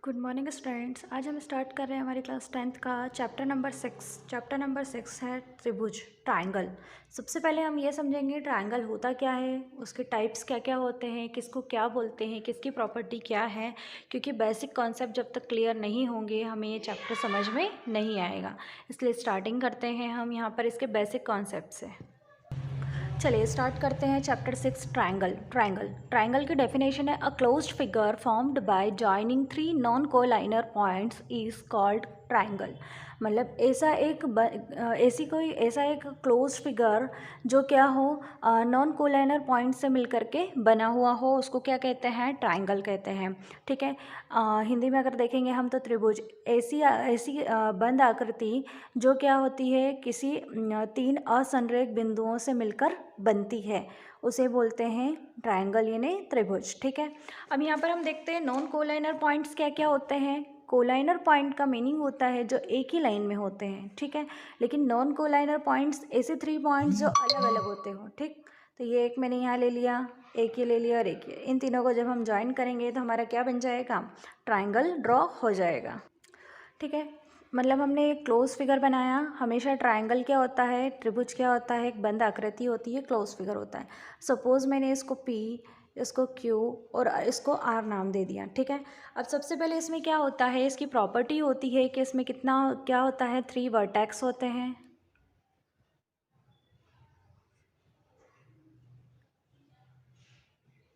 Good morning students. आज हम start कर रहे हैं हमारी क्लास 10th का चैप्टर नंबर 6 है त्रिभुज, ट्रायंगल। सबसे पहले हम ये समझेंगे ट्रायंगल होता क्या है, उसके टाइप्स क्या क्या होते हैं, किसको क्या बोलते हैं, किसकी प्रॉपर्टी क्या है। क्योंकि बेसिक कॉन्सेप्ट जब तक क्लियर नहीं होंगे हमें ये चैप्टर समझ में नहीं आएगा। इसलिए स्टार्टिंग करते हैं हम यहाँ पर इसके बेसिक कॉन्सेप्ट से। चलिए स्टार्ट करते हैं चैप्टर 6 ट्रायंगल। ट्रायंगल की डेफिनेशन है a closed figure formed by joining 3 non collinear points is called triangle. मतलब ऐसा एक क्लोज्ड फिगर जो क्या हो, नॉन कोलाइनर पॉइंट से मिलकर के बना हुआ हो, उसको क्या कहते हैं, ट्रायंगल कहते हैं। ठीक है। हिंदी में अगर देखेंगे हम तो त्रिभुज ऐसी बंद आकृति जो क्या होती है, किसी 3 असंरेख बिंदुओं से मिलकर बनती है, उसे बोलते हैं ट्रायंगल यानी त्रिभुज। ठीक है। अब यहाँ पर हम देखते हैं नॉन कोलाइनर पॉइंट्स क्या क्या होते हैं। कोलाइनर पॉइंट का मीनिंग होता है जो एक ही लाइन में होते हैं। ठीक है। लेकिन नॉन कोलाइनर पॉइंट्स ऐसे 3 पॉइंट्स जो अलग अलग होते हो। ठीक। तो ये एक मैंने यहाँ ले लिया, एक ये ले लिया और एक ये, इन तीनों को जब हम ज्वाइन करेंगे तो हमारा क्या बन जाएगा, ट्रायंगल ड्रॉ हो जाएगा। ठीक है। मतलब हमने एक क्लोज फिगर बनाया। हमेशा ट्रायंगल क्या होता है, त्रिभुज क्या होता है, एक बंद आकृति होती है, क्लोज फिगर होता है। सपोज मैंने इसको P, इसको Q और इसको R नाम दे दिया। ठीक है। अब सबसे पहले इसमें क्या होता है, इसकी प्रॉपर्टी होती है कि इसमें कितना क्या होता है, 3 वर्टेक्स होते हैं।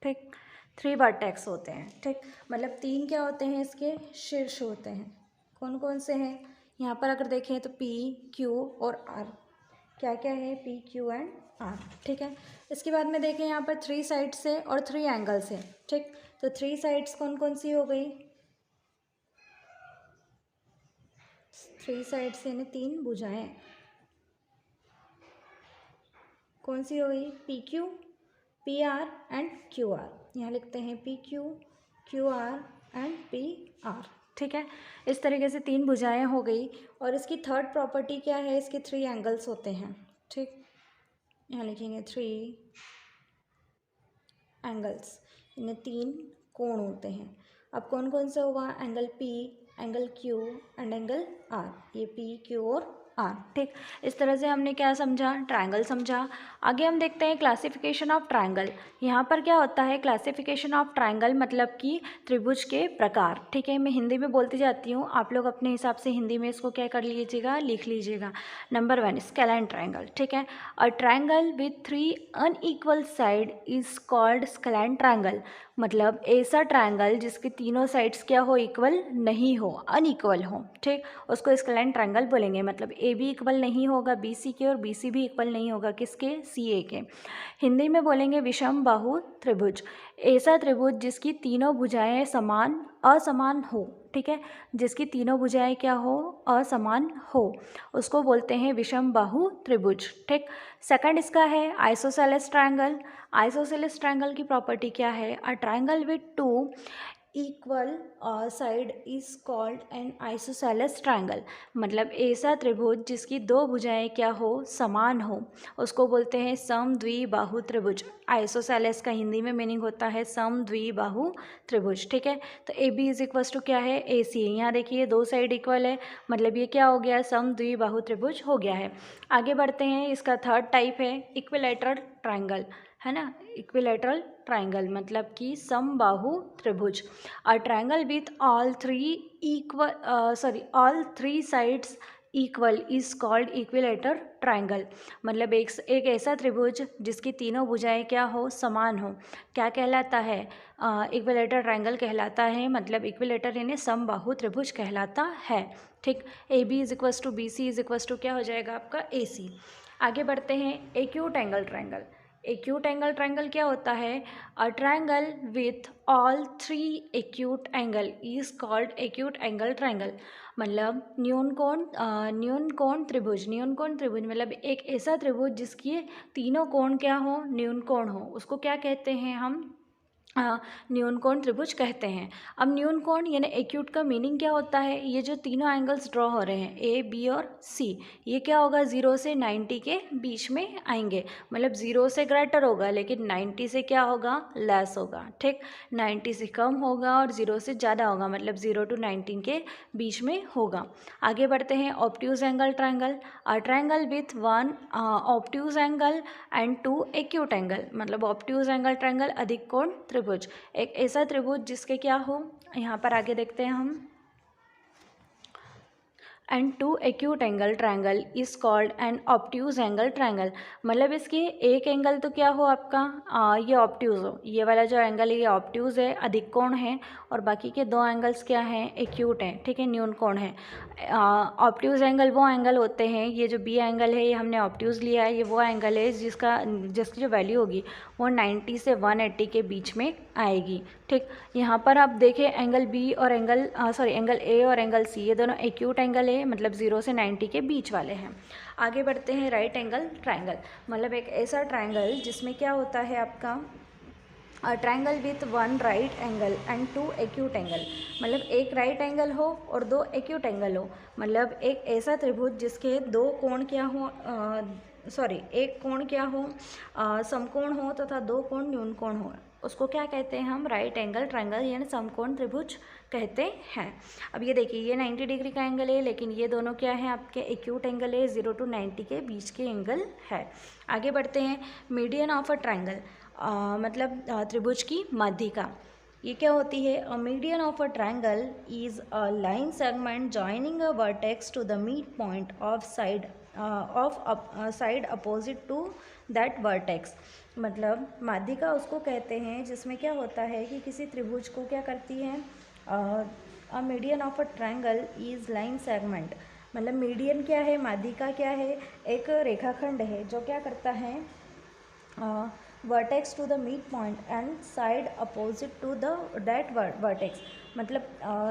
ठीक। 3 वर्टेक्स होते हैं। ठीक। मतलब 3 क्या होते हैं, इसके शीर्ष होते हैं। कौन कौन से हैं, यहाँ पर अगर देखें तो P, Q और R। क्या क्या है, P, Q एंड R। ठीक है। इसके बाद में देखें यहाँ पर 3 साइड्स से और 3 एंगल्स हैं। ठीक। तो 3 साइड्स कौन कौन सी हो गई, 3 साइड्स यानी 3 भुजाएं कौन सी हो गई, P Q, P R and Q R. यहाँ लिखते हैं P Q, Q R and P R. ठीक है। इस तरीके से 3 भुजाएं हो गई। और इसकी थर्ड प्रॉपर्टी क्या है, इसके 3 एंगल्स होते हैं। ठीक। यहाँ लिखेंगे 3 एंगल्स, इनमें 3 कोण होते हैं। अब कौन कौन सा होगा, angle P, angle Q and angle R. ये पी, क्यू और आर। ठीक। इस तरह से हमने क्या समझा, ट्रायंगल समझा। आगे हम देखते हैं क्लासिफिकेशन ऑफ ट्रायंगल। यहाँ पर क्या होता है, क्लासिफिकेशन ऑफ ट्रायंगल मतलब कि त्रिभुज के प्रकार। ठीक है। मैं हिंदी में बोलती जाती हूँ, आप लोग अपने हिसाब से हिंदी में इसको क्या कर लीजिएगा, लिख लीजिएगा। Number 1 scalene triangle. ठीक है। A triangle with 3 unequal side is called scalene triangle. मतलब ऐसा ट्रायंगल जिसके तीनों साइड्स क्या हो, इक्वल नहीं हो, अनइक्वल हो। ठीक। उसको स्केलैन ट्रायंगल बोलेंगे। मतलब ए भी इक्वल नहीं होगा बी सी के और बी सी भी इक्वल नहीं होगा किसके, सी ए के। हिंदी में बोलेंगे विषम बाहु त्रिभुज। ऐसा त्रिभुज जिसकी तीनों भुजाएं समान असमान हो। ठीक है। जिसकी तीनों भुजाएं क्या हो, असमान हो, उसको बोलते हैं विषम बाहु त्रिभुज। ठीक। सेकंड इसका है आइसोसेलेस ट्रायंगल। आइसोसेलेस ट्रायंगल की प्रॉपर्टी क्या है, a triangle with 2 equal side is called N isosceles triangle. मतलब ऐसा त्रिभुज जिसकी 2 भुजाएं क्या हो, समान हो, उसको बोलते हैं समद्विबाहु त्रिभुज। आइसोसेलेस का हिंदी में मीनिंग होता है समद्विबाहु त्रिभुज। ठीक है। तो A B is equal to क्या है, ए सी। यहाँ देखिए 2 साइड इक्वल है, मतलब ये क्या हो गया, समद्विबाहु त्रिभुज हो गया है। आगे बढ़ते हैं, इसका थर्ड टाइप है इक्विलैटरल ट्रायंगल, है ना। इक्विलैटरल ट्रायंगल मतलब कि समबाहु त्रिभुज। अ triangle with all three sides equal is called equilateral triangle. मतलब एक ऐसा त्रिभुज जिसकी तीनों भुजाएं क्या हो, समान हो, क्या कहलाता है, इक्विलैटरल ट्रायंगल कहलाता है। मतलब इक्विलैटर यानी समबाहु त्रिभुज कहलाता है। ठीक। A B is equals to B C is equals to क्या हो जाएगा आपका, ए सी। आगे बढ़ते हैं, acute angle triangle. Acute angle triangle क्या होता है, a triangle with all 3 acute angle is called acute angle triangle. मतलब न्यून कोण त्रिभुज। न्यून कोण त्रिभुज मतलब एक ऐसा त्रिभुज जिसकी तीनों कोण क्या हो, न्यून कोण हो, उसको क्या कहते हैं हम, न्यून कोण त्रिभुज कहते हैं। अब न्यून कोण यानी एक्यूट का मीनिंग क्या होता है, ये जो तीनों एंगल्स ड्रॉ हो रहे हैं ए बी और सी, ये क्या होगा 0 से 90 के बीच में आएंगे, मतलब 0 से ग्रेटर होगा लेकिन 90 से क्या होगा लेस होगा, ठीक। 90 से कम होगा और 0 से ज़्यादा होगा, मतलब 0 to 19 के बीच में होगा। आगे बढ़ते हैं। Obtuse angle triangle, a triangle with one obtuse angle and 2 acute angle, मतलब ऑब्ट्यूज एंगल ट्रायंगल अधिक कोण त्रिभुज, एक ऐसा त्रिभुज जिसके क्या हो, यहाँ पर आगे देखते हैं हम, and 2 acute angle triangle is called an obtuse angle triangle, मतलब इसके एक एंगल तो क्या हो आपका ये ऑब्ट्यूज हो, ये वाला जो एंगल है ये ऑब्ट्यूज है, अधिक कोण है, और बाकी के 2 एंगल्स क्या हैं एक्यूट हैं, ठीक है, न्यून कोण है। ऑब्ट्यूज एंगल वो एंगल होते हैं, ये जो बी एंगल है ये हमने ऑब्ट्यूज लिया है, ये वो एंगल है जिसकी जो वैल्यू होगी वो 90 से 180 के बीच में आएगी, ठीक। यहाँ पर आप देखें एंगल बी और एंगल ए और एंगल सी, ये दोनों एक्यूट एंगल है, मतलब 0 से 90 के बीच वाले हैं। आगे बढ़ते हैं। राइट एंगल ट्रायंगल, मतलब एक ऐसा ट्रायंगल जिसमें क्या होता है आपका triangle with 1 right angle and 2 acute angle, मतलब एक राइट एंगल हो और 2 एक्यूट एंगल हो, मतलब एक ऐसा त्रिभुज जिसके 2 कोण क्या हो, एक कोण क्या हो समकोण हो तथा 2 कोण न्यून कोण हो, उसको क्या कहते हैं हम राइट एंगल ट्रायंगल यानी समकोण त्रिभुज कहते हैं। अब ये देखिए ये 90 डिग्री का एंगल है, लेकिन ये दोनों क्या है आपके एक्यूट एंगल है, 0 to 90 के बीच के एंगल है। आगे बढ़ते हैं। मीडियन ऑफ अ ट्रायंगल, मतलब त्रिभुज की माध्यिका, ये क्या होती है, a median of a triangle is a line segment joining a vertex to the mid point of side opposite to that vertex, मतलब माध्यिका उसको कहते हैं जिसमें क्या होता है कि किसी त्रिभुज को क्या करती है, a median of a triangle is line segment, मतलब मीडियन क्या है, माध्यिका क्या है, एक रेखाखंड है जो क्या करता है vertex to the mid point and side opposite to the that vertex, मतलब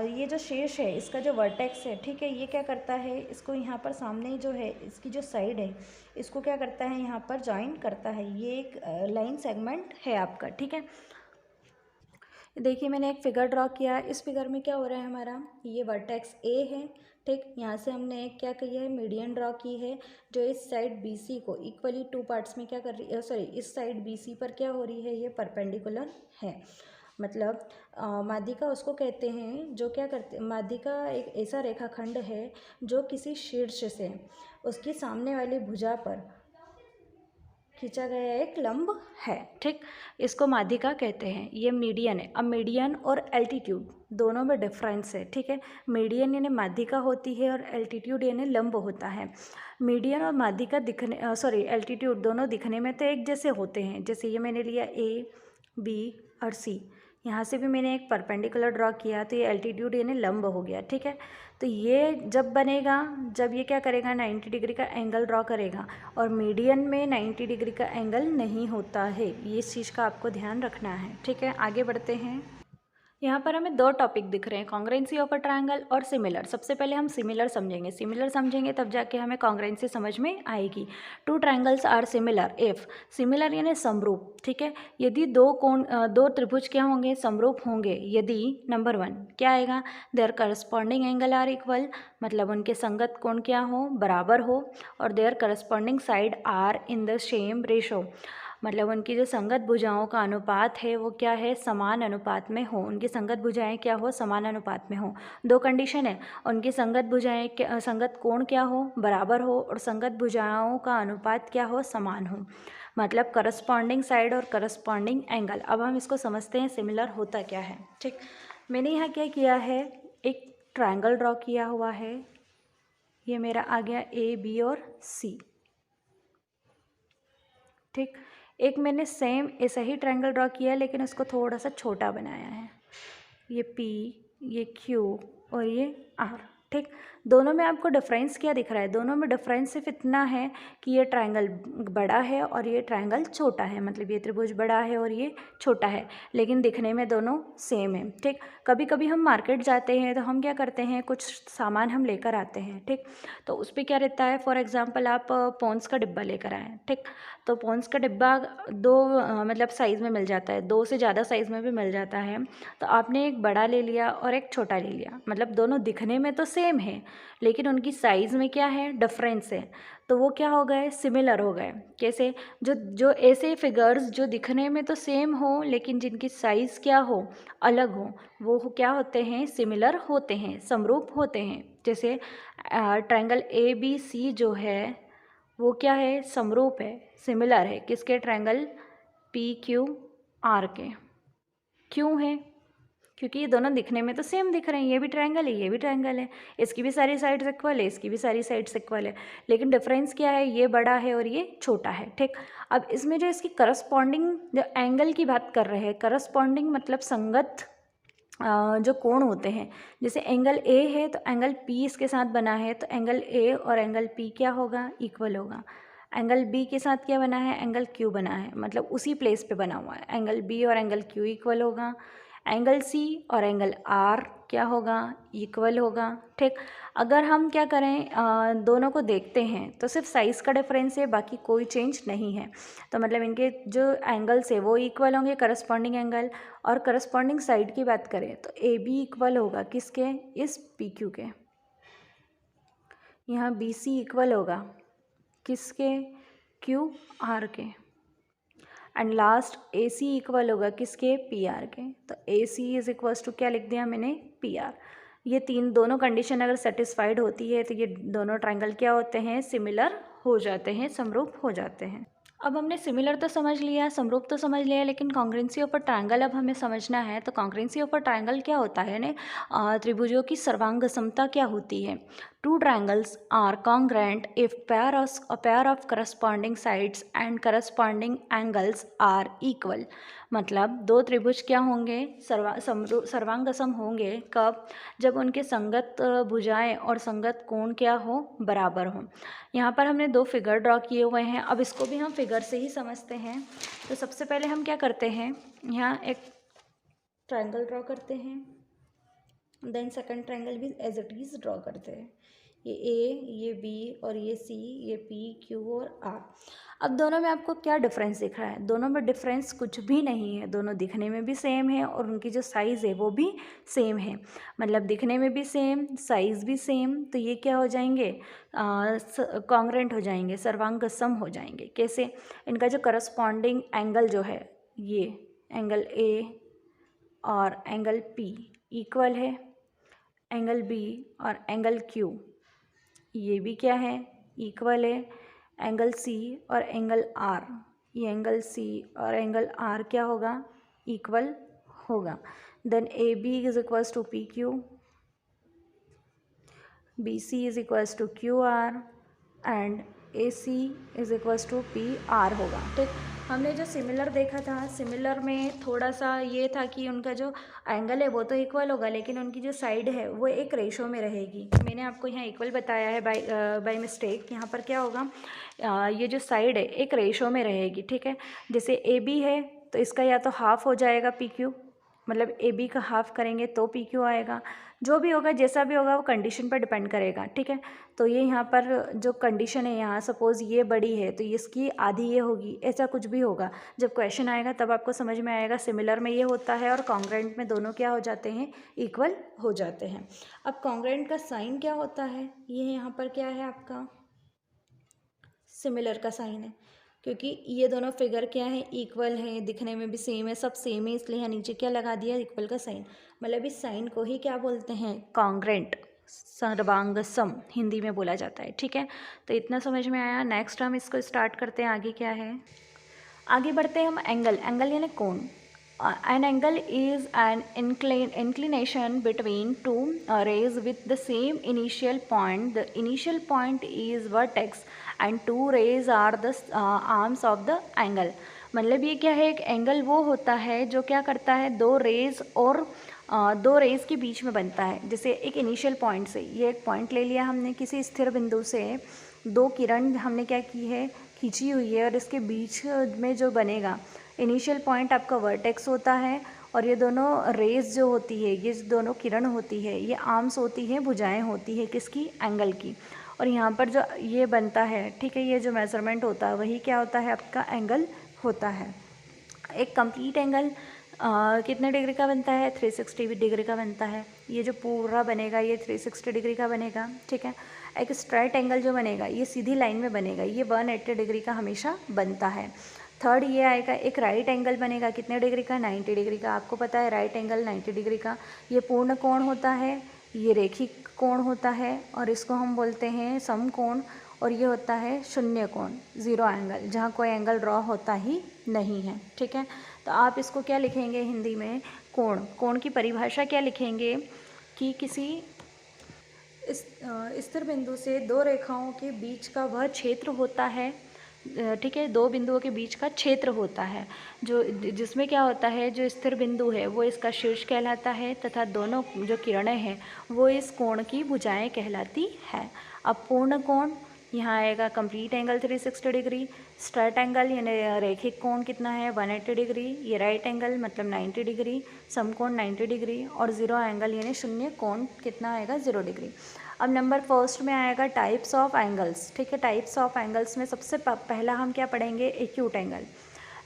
ये जो शेष है इसका जो वर्टेक्स है, ठीक है, ये क्या करता है, इसको यहाँ पर सामने जो है इसकी जो साइड है इसको क्या करता है यहाँ पर ज्वाइन करता है, ये एक लाइन सेगमेंट है आपका, ठीक है। देखिए मैंने एक फिगर ड्रॉ किया, इस फिगर में क्या हो रहा है हमारा, ये वर्टेक्स ए है, ठीक, यहाँ से हमने एक क्या किया है मीडियन ड्रॉ की है जो इस साइड BC को इक्वली 2 पार्ट्स में क्या कर रही है, इस साइड BC पर क्या हो रही है, ये परपेंडिकुलर है, मतलब माध्यिका उसको कहते हैं जो क्या करते, माध्यिका एक ऐसा रेखाखंड है जो किसी शीर्ष से उसकी सामने वाली भुजा पर खींचा गया एक लंब है, ठीक, इसको माध्यिका कहते हैं, ये मीडियन है। अब मीडियन और एल्टीट्यूड दोनों में डिफरेंस है, ठीक है, मीडियन यानी माध्यिका होती है और एल्टीट्यूड यानी लंब होता है। मीडियन और माध्यिका एल्टीट्यूड दोनों दिखने में तो एक जैसे होते हैं, जैसे ये मैंने लिया A B और C, यहाँ से भी मैंने एक परपेंडिकुलर ड्रॉ किया तो ये एल्टीट्यूड यानी लंब हो गया, ठीक है। तो ये जब बनेगा जब ये क्या करेगा 90 डिग्री का एंगल ड्रॉ करेगा, और मीडियन में 90 डिग्री का एंगल नहीं होता है, ये इस चीज़ का आपको ध्यान रखना है, ठीक है। आगे बढ़ते हैं। यहाँ पर हमें 2 टॉपिक दिख रहे हैं, कॉन्ग्रुएंसी ऑफ अ ट्रायंगल और सिमिलर। सबसे पहले हम सिमिलर समझेंगे तब जाके हमें कॉन्ग्रुएंसी समझ में आएगी। 2 triangles are similar if, similar यानी समरूप, ठीक है, यदि 2 त्रिभुज क्या होंगे समरूप होंगे, यदि नंबर 1 क्या आएगा, their corresponding angle are equal, मतलब उनके संगत कोण क्या हो बराबर हो, और their corresponding side are in the same ratio, मतलब उनकी जो संगत भुजाओं का अनुपात है वो क्या है समान अनुपात में हो, उनकी संगत भुजाएं क्या हो समान अनुपात में हो। 2 कंडीशन है, उनकी संगत कोण क्या हो बराबर हो, और संगत भुजाओं का अनुपात क्या हो समान हो, मतलब करस्पॉन्डिंग साइड और करस्पॉन्डिंग एंगल। अब हम इसको समझते हैं सिमिलर होता क्या है, ठीक। मैंने यहाँ क्या किया है, एक ट्रायंगल ड्रॉ किया हुआ है, ये मेरा आ गया A B और C, ठीक। एक मैंने सेम ऐसा ही ट्रायंगल ड्रॉ किया लेकिन उसको थोड़ा सा छोटा बनाया है, ये P, ये Q और ये R, ठीक, दोनों में आपको डिफरेंस क्या दिख रहा है? दोनों में डिफरेंस सिर्फ इतना है कि ये ट्रायंगल बड़ा है और ये ट्रायंगल छोटा है, मतलब ये त्रिभुज बड़ा है और ये छोटा है, लेकिन दिखने में दोनों सेम है। ठीक, कभी कभी हम मार्केट जाते हैं तो हम क्या करते हैं, कुछ सामान हम लेकर आते हैं, ठीक, तो उस पर क्या रहता है, फॉर एग्जाम्पल आप पॉन्ड्स का डिब्बा लेकर आए, ठीक, तो पॉन्ड्स का डिब्बा दो मतलब साइज़ में मिल जाता है, दो से ज़्यादा साइज़ में भी मिल जाता है। तो आपने एक बड़ा ले लिया और एक छोटा ले लिया, मतलब दोनों दिखने में तो सेम है लेकिन उनकी साइज़ में क्या है, डिफरेंस है, तो वो क्या हो गए, सिमिलर हो गए। कैसे? जो जो ऐसे फिगर्स जो दिखने में तो सेम हो लेकिन जिनकी साइज़ क्या हो, अलग हो, वो क्या होते हैं, सिमिलर होते हैं, समरूप होते हैं। जैसे ट्रायंगल ABC जो है वो क्या है, समरूप है, सिमिलर है, किसके, ट्रायंगल PQR के। क्यों है? क्योंकि ये दोनों दिखने में तो सेम दिख रहे हैं, ये भी ट्रायंगल है, ये भी ट्रायंगल है, इसकी भी सारी साइड्स इक्वल है, इसकी भी सारी साइड्स इक्वल है, लेकिन डिफरेंस क्या है, ये बड़ा है और ये छोटा है। ठीक, अब इसमें जो इसकी करस्पॉन्डिंग जो एंगल की बात कर रहे हैं, करस्पॉन्डिंग मतलब संगत जो कोण होते हैं, जैसे एंगल A है तो एंगल P इसके साथ बना है, तो एंगल A और एंगल P क्या होगा, इक्वल होगा। एंगल B के साथ क्या बना है, एंगल Q बना है, मतलब उसी प्लेस पे बना हुआ है, एंगल B और एंगल Q इक्वल होगा। एंगल C और एंगल R क्या होगा, इक्वल होगा। ठीक, अगर हम क्या करें, दोनों को देखते हैं तो सिर्फ साइज़ का डिफरेंस है, बाकी कोई चेंज नहीं है, तो मतलब इनके जो एंगल्स है वो इक्वल होंगे, करस्पॉन्डिंग एंगल। और करस्पॉन्डिंग साइड की बात करें तो AB इक्वल होगा किसके, इस PQ के। यहाँ BC इक्वल होगा किसके, QR के। एंड लास्ट AC इक्वल होगा किसके, PR के। तो AC इज इक्वल्स टू क्या लिख दिया मैंने, PR। ये दोनों कंडीशन अगर सेटिस्फाइड होती है तो ये दोनों ट्रायंगल क्या होते हैं, सिमिलर हो जाते हैं, समरूप हो जाते हैं। अब हमने सिमिलर तो समझ लिया, समरूप तो समझ लिया, लेकिन कॉन्ग्रुएंसी ऑफ अ ट्रायंगल अब हमें समझना है। तो कॉन्ग्रुएंसी ऑफ अ ट्रायंगल क्या होता है ने, त्रिभुजों की सर्वांग समता क्या होती है। Two triangles are congruent if pair of corresponding sides and corresponding angles are equal. मतलब दो त्रिभुज क्या होंगे, सर्वांगसम होंगे, कब, जब उनके संगत भुजाएं और संगत कोण क्या हो, बराबर हो। यहाँ पर हमने दो फिगर ड्रॉ किए हुए हैं, अब इसको भी हम फिगर से ही समझते हैं। तो सबसे पहले हम क्या करते हैं, यहाँ एक ट्रायंगल ड्रॉ करते हैं, देन सेकंड ट्रायंगल भी एज इट इज ड्रॉ करते हैं। ये A, ये B और ये C, ये P, Q और R। अब दोनों में आपको क्या डिफरेंस दिख रहा है, दोनों में डिफरेंस कुछ भी नहीं है, दोनों दिखने में भी सेम है और उनकी जो साइज़ है वो भी सेम है, मतलब दिखने में भी सेम, साइज़ भी सेम, तो ये क्या हो जाएंगे, कॉन्ग्रुएंट हो जाएंगे, सर्वांगसम हो जाएंगे। कैसे, इनका जो करस्पॉन्डिंग एंगल जो है, ये एंगल A और एंगल P इक्वल है, एंगल B और एंगल Q ये भी क्या है, इक्वल है, एंगल C और एंगल R, ये एंगल C और एंगल R क्या होगा, इक्वल होगा। Then AB is equals to PQ, BC is equals to QR and AC is equals to PR होगा। ठीक, हमने जो सिमिलर देखा था, सिमिलर में थोड़ा सा ये था कि उनका जो एंगल है वो तो इक्वल होगा, लेकिन उनकी जो साइड है वो एक रेशो में रहेगी। मैंने आपको यहाँ इक्वल बताया है बाय मिस्टेक, यहाँ पर क्या होगा, ये जो साइड है एक रेशो में रहेगी। ठीक है, जैसे AB है तो इसका या तो हाफ हो जाएगा PQ, मतलब AB का हाफ करेंगे तो PQ आएगा, जो भी होगा जैसा भी होगा वो कंडीशन पर डिपेंड करेगा। ठीक है, तो ये यहाँ पर जो कंडीशन है, यहाँ सपोज़ ये बड़ी है तो इसकी आधी ये होगी, ऐसा कुछ भी होगा। जब क्वेश्चन आएगा तब आपको समझ में आएगा। सिमिलर में ये होता है और कॉन्ग्रुएंट में दोनों क्या हो जाते हैं, इक्वल हो जाते हैं। अब कॉन्ग्रुएंट का साइन क्या होता है, ये यहाँ पर क्या है आपका, सिमिलर का साइन है, क्योंकि ये दोनों फिगर क्या है, इक्वल है, दिखने में भी सेम है, सब सेम है, इसलिए यहाँ नीचे क्या लगा दिया, इक्वल का साइन। मतलब इस साइन को ही क्या बोलते हैं, कॉन्ग्रुएंट, सर्वांगसम हिंदी में बोला जाता है। ठीक है, तो इतना समझ में आया। नेक्स्ट हम इसको स्टार्ट करते हैं, आगे क्या है, आगे बढ़ते हैं हम एंगल। एंगल यानी कोण। An angle is an inclination between two rays with the same initial point. The initial point is vertex and two rays are the arms of the angle. मतलब ये क्या है, एक एंगल वो होता है जो क्या करता है, दो रेज और दो रेस के बीच में बनता है। जैसे एक इनिशियल पॉइंट से, ये एक पॉइंट ले लिया हमने, किसी स्थिर बिंदु से दो किरण हमने क्या की है, खींची हुई है, और इसके बीच में जो बनेगा इनिशियल पॉइंट आपका वर्टेक्स होता है, और ये दोनों रेस जो होती है, ये दोनों किरण होती है, ये आर्म्स होती है, भुजाएं होती है किसकी, एंगल की। और यहाँ पर जो ये बनता है, ठीक है, ये जो मेजरमेंट होता है वही क्या होता है, आपका एंगल होता है। एक कंप्लीट एंगल कितने डिग्री का बनता है, 360 डिग्री का बनता है। ये जो पूरा बनेगा ये 360 डिग्री का बनेगा, ठीक है। एक स्ट्रेट एंगल जो बनेगा ये सीधी लाइन में बनेगा, ये 180 डिग्री का हमेशा बनता है। थर्ड ये आएगा, एक राइट एंगल बनेगा कितने डिग्री का, 90 डिग्री का। आपको पता है राइट एंगल 90 डिग्री का, ये पूर्ण कोण होता है, ये रेखिक कोण होता है, और इसको हम बोलते हैं समकोण। और ये होता है शून्य कोण, ज़ीरो एंगल, जहाँ कोई एंगल ड्रॉ होता ही नहीं है, ठीक है। तो आप इसको क्या लिखेंगे हिंदी में, कोण। कोण की परिभाषा क्या लिखेंगे कि किसी स्थिर बिंदु से दो रेखाओं के बीच का वह क्षेत्र होता है, ठीक है, दो बिंदुओं के बीच का क्षेत्र होता है, जो जिसमें क्या होता है, जो स्थिर बिंदु है वो इसका शीर्ष कहलाता है, तथा दोनों जो किरणें हैं वो इस कोण की भुजाएं कहलाती है। अब पूर्ण कोण यहाँ आएगा, complete angle 360 degree, straight angle यानी रेखिक कोण कितना है 180 डिग्री, ये राइट एंगल मतलब 90 डिग्री, समकोण 90 डिग्री, और ज़ीरो एंगल यानी शून्य कोण कितना आएगा 0 डिग्री। अब नंबर फर्स्ट में आएगा टाइप्स ऑफ एंगल्स, ठीक है। टाइप्स ऑफ एंगल्स में सबसे पहला हम क्या पढ़ेंगे, acute angle.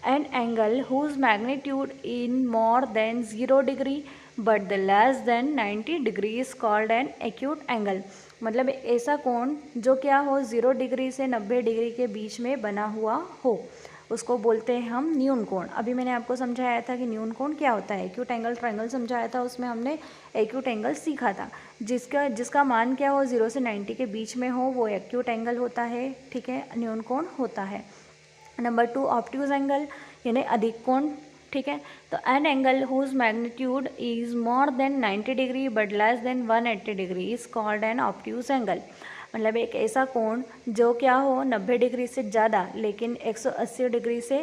An angle whose magnitude in more than 0 degree but the less than 90 degree is called an acute angle. मतलब ऐसा कोण जो क्या हो 0 डिग्री से 90 डिग्री के बीच में बना हुआ हो, उसको बोलते हैं हम न्यून कोण। अभी मैंने आपको समझाया था कि न्यून कोण क्या होता है, एक्यूट एंगल ट्रायंगल समझाया था, उसमें हमने एक्यूट एंगल सीखा था। जिसका मान क्या हो 0 से 90 के बीच में हो वो एक्यूट एंगल होता है, ठीक है, न्यून कोण होता है। नंबर 2 ऑब्ट्यूज एंगल यानी अधिक कोण, ठीक है। तो an angle whose magnitude is more than 90 degree but less than 180 degree is called an obtuse angle. मतलब एक ऐसा कोण जो क्या हो 90 डिग्री से ज़्यादा लेकिन 180 डिग्री से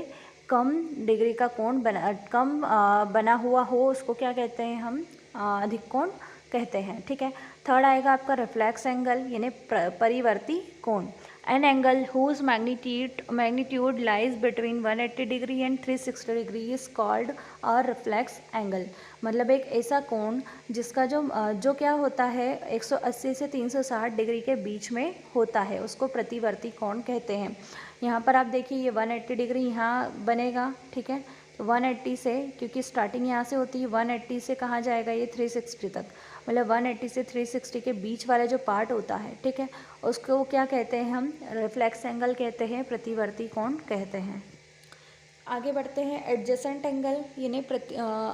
कम डिग्री का कोण बना हुआ हो, उसको क्या कहते हैं हम, अधिक कोण कहते हैं, ठीक है। थर्ड आएगा आपका रिफ्लेक्स एंगल यानी परिवर्ती कोण। An angle whose magnitude lies between 180 degree and 360 degree is called a reflex angle. मतलब एक ऐसा कोण जिसका जो क्या होता है 180 से 360 डिग्री के बीच में होता है, उसको प्रतिवर्ती कोण कहते हैं। यहाँ पर आप देखिए ये 180 डिग्री यहाँ बनेगा, ठीक है। तो 180 से, क्योंकि स्टार्टिंग यहाँ से होती है, 180 से कहाँ जाएगा ये 360 तक, मतलब 180 से 360 के बीच वाला जो पार्ट होता है, ठीक है, उसको क्या कहते हैं हम, रिफ्लेक्स एंगल कहते हैं, प्रतिवर्ती कोण कहते हैं। आगे बढ़ते हैं, एडजेसेंट एंगल यानी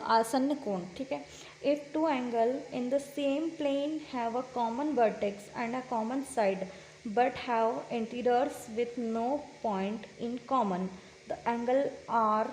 आसन्न कोण, ठीक है। If two angle in the same plane have a common vertex and a common side but have interiors with no point in common, the angle are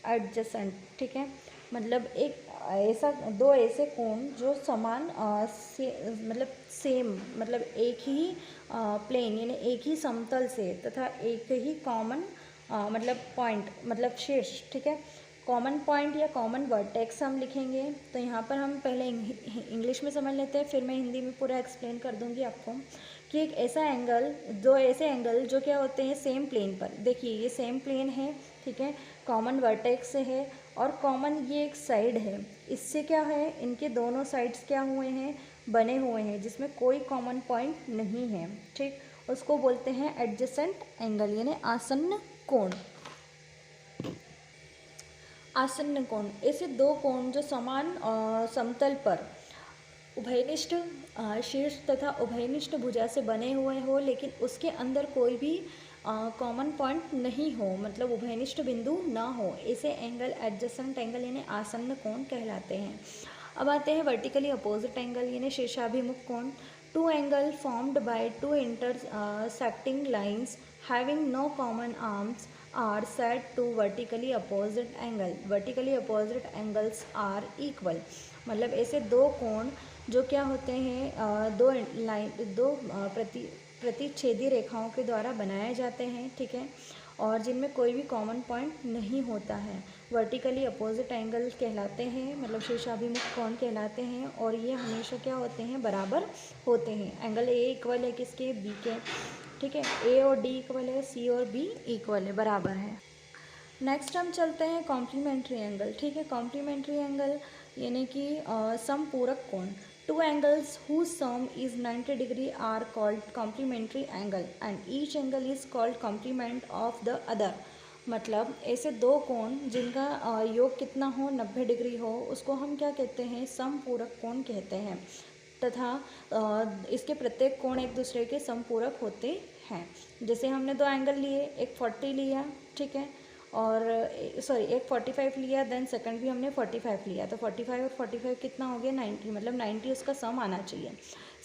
adjacent, ठीक है। मतलब एक ऐसा दो ऐसे कोण जो समान मतलब सेम, मतलब एक ही प्लेन यानी एक ही समतल से तथा एक ही कॉमन मतलब पॉइंट मतलब शीर्ष, ठीक है, कॉमन पॉइंट या कॉमन वर्टेक्स हम लिखेंगे। तो यहाँ पर हम पहले इंग्लिश में समझ लेते हैं, फिर मैं हिंदी में पूरा एक्सप्लेन कर दूँगी आपको कि एक ऐसा एंगल, दो ऐसे एंगल जो क्या होते हैं सेम प्लेन पर। देखिए ये सेम प्लेन है, ठीक है, कॉमन वर्टेक्स है और कॉमन ये एक साइड है, इससे क्या है इनके दोनों साइड्स क्या हुए हैं, बने हुए हैं, जिसमें कोई कॉमन पॉइंट नहीं है, ठीक, उसको बोलते हैं एडजेसेंट एंगल यानी आसन्न कोण। आसन्न कोण, ऐसे दो कोण जो समान समतल पर उभयनिष्ठ शीर्ष तथा उभयनिष्ठ भुजा से बने हुए हो, लेकिन उसके अंदर कोई भी कॉमन पॉइंट नहीं हो, मतलब उभयनिष्ठ बिंदु ना हो, ऐसे एंगल एडजेसेंट एंगल यानी आसन्न कोण कहलाते हैं। अब आते हैं वर्टिकली अपोजिट एंगल यानी शीर्षाभिमुख कोण। Two angle formed by two intersecting lines having no common arms are said to vertically opposite angle. Vertically opposite angles are equal. मतलब ऐसे दो कोण जो क्या होते हैं दो प्रतिच्छेदी रेखाओं के द्वारा बनाए जाते हैं, ठीक है, और जिनमें कोई भी कॉमन पॉइंट नहीं होता है। वर्टिकली अपोजिट एंगल कहलाते हैं, मतलब शीर्षाभिमुख कोण कहलाते हैं, और ये हमेशा क्या होते हैं, बराबर होते हैं। एंगल ए इक्वल है किसके, बी के, ठीक है। ए और डी इक्वल है, सी और बी इक्वल है, बराबर है। नेक्स्ट हम चलते हैं कॉम्प्लीमेंट्री एंगल, ठीक है। कॉम्प्लीमेंट्री एंगल यानी कि समपूरक कोण। Two angles whose sum is 90 degree are called complementary angle and each angle is called complement of the other. मतलब ऐसे दो कोण जिनका योग कितना हो, 90 डिग्री हो, उसको हम क्या कहते हैं, समपूरक कोण कहते हैं। तथा इसके प्रत्येक कोण एक दूसरे के समपूरक होते हैं। जैसे हमने दो एंगल लिए, एक 40 लिया, ठीक है, और सॉरी एक 45 लिया, देन सेकंड भी हमने 45 लिया, तो 45 और 45 कितना हो गया, 90, मतलब 90 उसका सम आना चाहिए।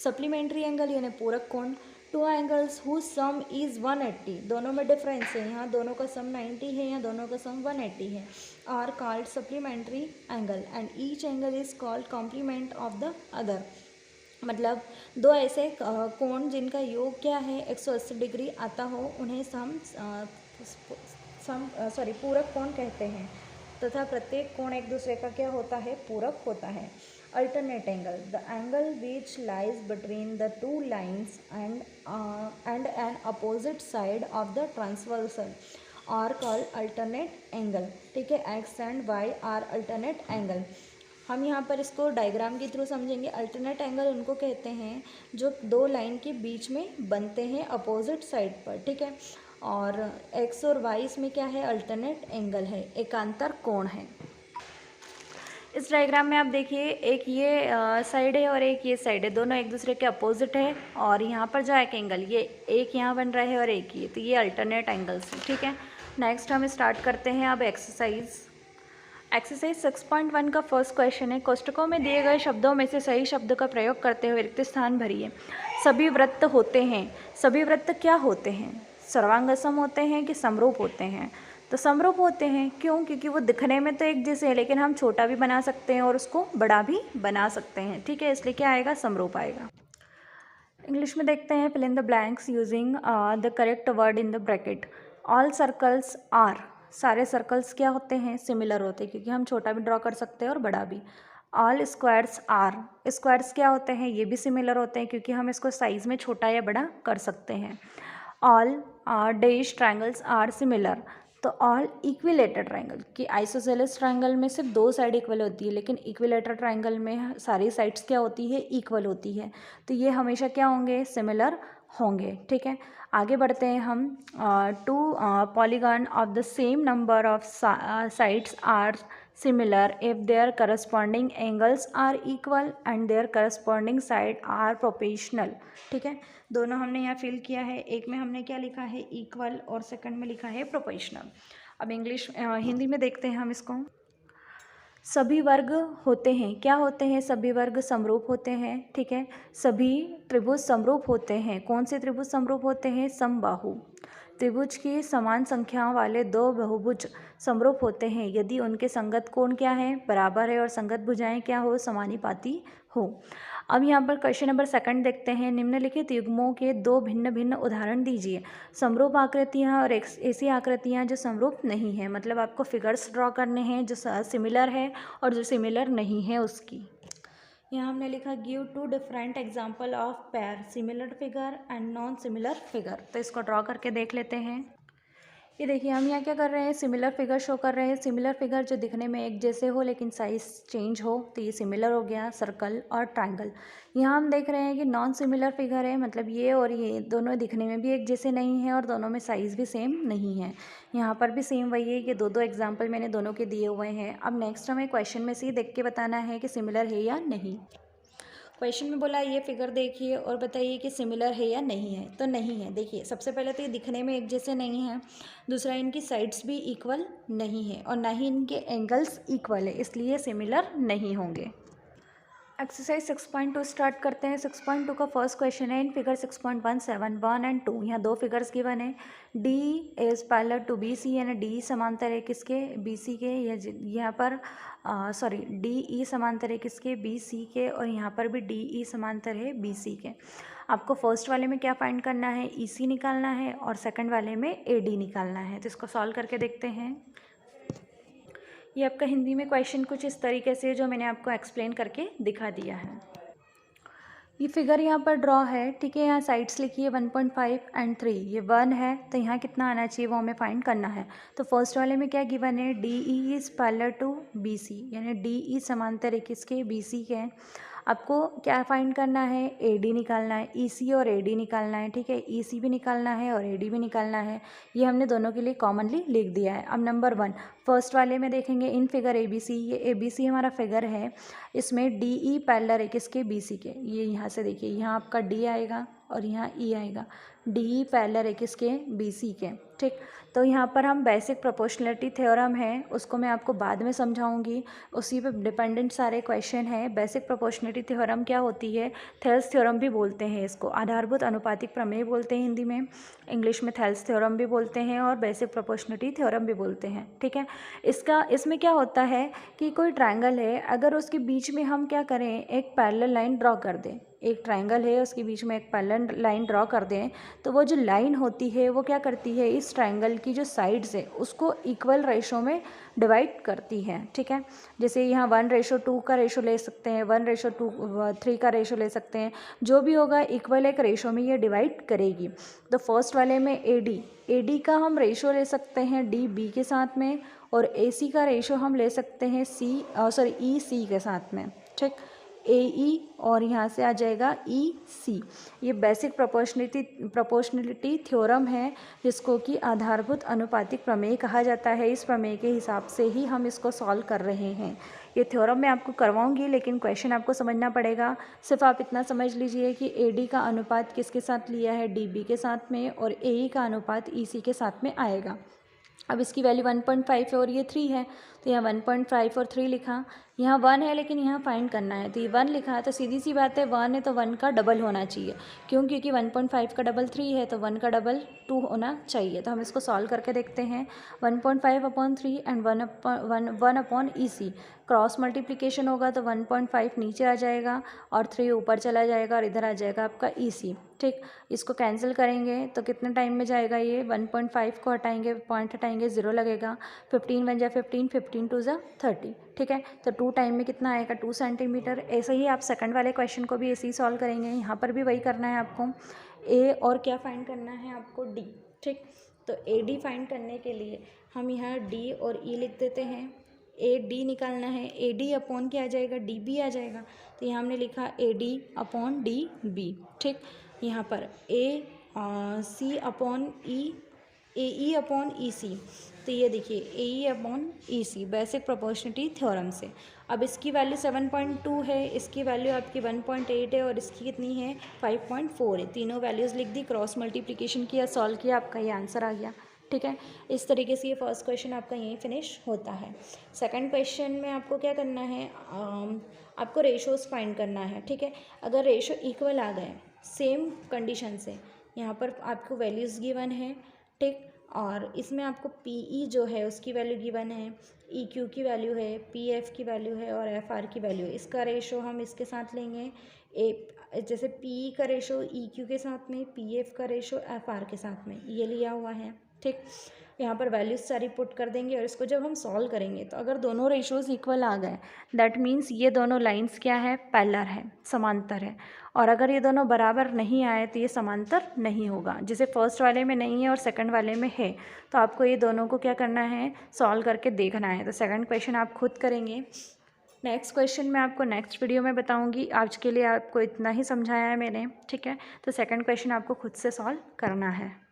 सप्लीमेंट्री एंगल यानी पूरक कोण। Two angles whose sum is 180, दोनों में डिफरेंस है, यहाँ दोनों का सम 90 है, यहाँ दोनों का सम 180 है, are called supplementary angle and each angle is called complement of the other. मतलब दो ऐसे कोण जिनका योग क्या है, 180 डिग्री आता हो, उन्हें पूरक कोण कहते हैं। तथा प्रत्येक कोण एक दूसरे का क्या होता है, पूरक होता है। Alternate angle, the angle which lies between the two lines and an opposite side of the transversal are called alternate angle, ठीक है। X and Y are alternate angle. हम यहाँ पर इसको डायग्राम के थ्रू समझेंगे। अल्टरनेट एंगल उनको कहते हैं जो दो लाइन के बीच में बनते हैं अपोजिट साइड पर, ठीक है। और एक्स और वाई इसमें क्या है, अल्टरनेट एंगल है, एकांतर कोण है। इस डायग्राम में आप देखिए, एक ये साइड है और एक ये साइड है, दोनों एक दूसरे के अपोजिट है, और यहाँ पर जो एक एंगल, ये एक यहाँ बन रहा है और एक ये, तो ये अल्टरनेट एंगल्स है, ठीक है। नेक्स्ट हम स्टार्ट करते हैं अब एक्सरसाइज 6.1 का फर्स्ट क्वेश्चन है। कोष्टकों में दिए गए शब्दों में से सही शब्द का प्रयोग करते हुए रिक्त स्थान भरिए। सभी वृत्त होते हैं, सभी वृत्त क्या होते हैं, सर्वांगसम होते हैं कि समरूप होते हैं। तो समरूप होते हैं, क्यों, क्योंकि वो दिखने में तो एक जैसे है, लेकिन हम छोटा भी बना सकते हैं और उसको बड़ा भी बना सकते हैं, ठीक है, इसलिए क्या आएगा, समरूप आएगा। इंग्लिश में देखते हैं, fill in the blanks using the correct word in the bracket. All circles are, सारे सर्कल्स क्या होते हैं, सिमिलर होते हैं, क्योंकि हम छोटा भी ड्रॉ कर सकते हैं और बड़ा भी। ऑल स्क्वायर्स आर, स्क्वायर्स क्या होते हैं, ये भी सिमिलर होते हैं, क्योंकि हम इसको साइज़ में छोटा या बड़ा कर सकते हैं। All dash triangles are similar, तो ऑल इक्विलेटर ट्रायंगल, कि आइसोसेलेस ट्रायंगल में सिर्फ दो साइड इक्वल होती है, लेकिन इक्विलेटर ट्रायंगल में सारी साइड्स क्या होती है, इक्वल होती है, तो ये हमेशा क्या होंगे, सिमिलर होंगे, ठीक है। आगे बढ़ते हैं हम। Two polygon of the same number of sides are similar if their corresponding angles are equal and their corresponding side are proportional, ठीक है। दोनों हमने यहाँ फिल किया है, एक में हमने क्या लिखा है, इक्वल, और सेकंड में लिखा है प्रोपोर्शनल। अब हिंदी में देखते हैं हम इसको। सभी वर्ग होते हैं, क्या होते हैं, सभी वर्ग समरूप होते हैं, ठीक है। सभी त्रिभुज समरूप होते हैं, कौन से त्रिभुज समरूप होते हैं, समबाहु। त्रिभुज की समान संख्या वाले दो बहुभुज समरूप होते हैं यदि उनके संगत कोण क्या है, बराबर है, और संगत भुजाएं क्या हो, समानुपाती हो। अब यहाँ पर क्वेश्चन नंबर 2 देखते हैं। निम्नलिखित युग्मों के दो भिन्न भिन्न उदाहरण दीजिए। समरूप आकृतियाँ और ऐसी आकृतियाँ जो समरूप नहीं है, मतलब आपको फिगर्स ड्रॉ करने हैं जो सिमिलर है और जो सिमिलर नहीं है उसकी। यहाँ हमने लिखा give 2 different example of pair, similar figure and non similar figure. तो इसको ड्रॉ करके देख लेते हैं। ये देखिए, हम यहाँ क्या कर रहे हैं, सिमिलर फिगर शो कर रहे हैं। सिमिलर फिगर जो दिखने में एक जैसे हो लेकिन साइज चेंज हो, तो ये सिमिलर हो गया, सर्कल और ट्रायंगल। यहाँ हम देख रहे हैं कि नॉन सिमिलर फिगर है, मतलब ये और ये दोनों दिखने में भी एक जैसे नहीं है और दोनों में साइज़ भी सेम नहीं है। यहाँ पर भी सेम वही है, ये दो एग्जाम्पल मैंने दोनों के दिए हुए हैं। अब नेक्स्ट हमें क्वेश्चन में से देख के बताना है कि सिमिलर है या नहीं। क्वेश्चन में बोला ये फिगर देखिए और बताइए कि सिमिलर है या नहीं है, तो नहीं है। देखिए, सबसे पहले तो ये दिखने में एक जैसे नहीं है, दूसरा इनकी साइड्स भी इक्वल नहीं है और ना ही इनके एंगल्स इक्वल है, इसलिए सिमिलर नहीं होंगे। एक्सरसाइज 6.2 स्टार्ट करते हैं। 6.2 का फर्स्ट क्वेश्चन है इन फिगर 6.17 1 एंड 2। यहाँ दो फिगर्स गिवन है। D is parallel to B C, यानी डी समांतर है किसके, बी सी के। यहाँ पर सॉरी डी ई समांतर है किसके, बी सी के, और यहाँ पर भी डी ई समांतर है बी सी के। आपको फर्स्ट वाले में क्या फाइंड करना है, ई सी निकालना है, और सेकंड वाले में ए डी निकालना है। तो इसको सॉल्व करके देखते हैं। ये आपका हिंदी में क्वेश्चन कुछ इस तरीके से जो मैंने आपको एक्सप्लेन करके दिखा दिया है। ये फिगर यहाँ पर ड्रॉ है, ठीक है। यहाँ साइड्स लिखी है 1.5 एंड 3। ये 1 है तो यहाँ कितना आना चाहिए वो हमें फाइंड करना है। तो फर्स्ट वाले में क्या गिवन है, D E is parallel to B C, यानी डी ई समांतर है किसके, बी सी के। आपको क्या फाइंड करना है, ए डी निकालना है। ई सी और ए डी निकालना है, ठीक है। ई सी भी निकालना है और ए डी भी निकालना है। ये हमने दोनों के लिए कॉमनली लिख दिया है। अब नंबर 1 फर्स्ट वाले में देखेंगे in figure A B C. ये ए बी सी हमारा फिगर है, इसमें डी ई पैरेलल है किसके, बी सी के। ये यहाँ से देखिए, यहाँ आपका डी आएगा और यहाँ ई आएगा। डी ई पैरेलल है किसके, बी सी के, ठीक। तो यहाँ पर हम बेसिक प्रोपोर्शनलिटी थ्योरम है उसको मैं आपको बाद में समझाऊंगी, उसी पे डिपेंडेंट सारे क्वेश्चन हैं। बेसिक प्रोपोर्शनलिटी थ्योरम क्या होती है, थेल्स थ्योरम भी बोलते हैं इसको, आधारभूत अनुपातिक प्रमेय बोलते हैं हिंदी में, इंग्लिश में थेल्स थ्योरम भी बोलते हैं और बेसिक प्रोपोर्शनलिटी थ्योरम भी बोलते हैं, ठीक है। इसमें क्या होता है कि कोई ट्रायंगल है, अगर उसके बीच में हम क्या करें, एक पैरेलल लाइन ड्रॉ कर दें। एक ट्रायंगल है उसके बीच में एक पैरेलल लाइन ड्रॉ कर दें, तो वो जो लाइन होती है वो क्या करती है, इस ट्रायंगल की जो साइड्स है उसको इक्वल रेशो में डिवाइड करती है, ठीक है। जैसे यहाँ 1:2 का रेशो ले सकते हैं, 1:3 का रेशो ले सकते हैं, जो भी होगा इक्वल एक रेशो में ये डिवाइड करेगी। तो फर्स्ट वाले में ए डी का हम रेशो ले सकते हैं डी बी के साथ में, और ए सी का रेशो हम ले सकते हैं ई सी के साथ में, ठीक। ए ई और यहाँ से आ जाएगा ई सी। ये बेसिक प्रोपोर्शनलिटी थ्योरम है जिसको कि आधारभूत अनुपातिक प्रमेय कहा जाता है। इस प्रमेय के हिसाब से ही हम इसको सॉल्व कर रहे हैं। ये थ्योरम मैं आपको करवाऊंगी, लेकिन क्वेश्चन आपको समझना पड़ेगा। सिर्फ आप इतना समझ लीजिए कि ए डी का अनुपात किसके साथ लिया है, डी बी के साथ में, और ए ई का अनुपात ई सी के साथ में आएगा। अब इसकी वैल्यू 1.5 है और ये 3 है, तो यहाँ 1.5 और 3 लिखा। यहाँ 1 है लेकिन यहाँ फाइंड करना है, तो ये 1 लिखा है, तो सीधी सी बात है 1 है तो 1 का डबल होना चाहिए। क्यों, क्योंकि 1.5 का डबल 3 है, तो 1 का डबल 2 होना चाहिए। तो हम इसको सॉल्व करके देखते हैं। 1.5/3 and 1 E C, cross multiplication होगा तो 1.5 नीचे आ जाएगा और 3 ऊपर चला जाएगा और इधर आ जाएगा आपका ई सी, ठीक। इसको कैंसिल करेंगे तो कितने टाइम में जाएगा, ये 1.5 को हटाएंगे, पॉइंट हटाएंगे, 0 लगेगा। 15 बन जाए 15, 15 2 ज़ा 30, ठीक है। तो 2 टाइम में कितना आएगा, 2 सेंटीमीटर। ऐसे ही आप सेकंड वाले क्वेश्चन को भी ऐसे ही सॉल्व करेंगे। यहाँ पर भी वही करना है आपको, ए और क्या फाइंड करना है आपको, डी, ठीक। तो ए डी फाइंड करने के लिए हम यहाँ डी और ई लिख देते हैं। ए डी निकालना है, ए डी अपॉन क्या आ जाएगा, डी बी आ जाएगा। तो यहाँ हमने लिखा A D upon D B, ठीक। यहाँ पर ए सी अपॉन ई, ए ई अपॉन ई सी, तो ये देखिए ए ई अपॉन ई सी बेसिक प्रोपोर्शनलिटी थ्योरम से। अब इसकी वैल्यू 7.2 है, इसकी वैल्यू आपकी 1.8 है और इसकी कितनी है 5.4 है। तीनों वैल्यूज़ लिख दी, क्रॉस मल्टीप्लिकेशन किया, सॉल्व किया, आपका ये आंसर आ गया, ठीक है। इस तरीके से ये फर्स्ट क्वेश्चन आपका यहीं फिनिश होता है। सेकंड क्वेश्चन में आपको क्या करना है, आपको रेशोज़ फाइंड करना है, ठीक है। अगर रेशो इक्वल आ गए सेम कंडीशन से, यहाँ पर आपको वैल्यूज़ गिवन है, ठीक। और इसमें आपको पी ई जो है उसकी वैल्यू गिवन है, ई क्यू की वैल्यू है, पी एफ की वैल्यू है और एफ आर की वैल्यू है। इसका रेशो हम इसके साथ लेंगे, जैसे पी ई का रेशो ई क्यू के साथ में, पी एफ का रेशो एफ आर के साथ में, ये लिया हुआ है, ठीक। यहाँ पर वैल्यूज सारी पुट कर देंगे और इसको जब हम सॉल्व करेंगे तो अगर दोनों रेशोज़ इक्वल आ गए, दैट मीन्स ये दोनों लाइंस क्या है, पैरेलल है, समांतर है। और अगर ये दोनों बराबर नहीं आए तो ये समांतर नहीं होगा। जैसे फर्स्ट वाले में नहीं है और सेकंड वाले में है, तो आपको ये दोनों को क्या करना है, सॉल्व करके देखना है। तो सेकंड क्वेश्चन आप खुद करेंगे, नेक्स्ट क्वेश्चन मैं आपको नेक्स्ट वीडियो में बताऊंगी। आज के लिए आपको इतना ही समझाया है मैंने, ठीक है। तो सेकंड क्वेश्चन आपको खुद से सॉल्व करना है।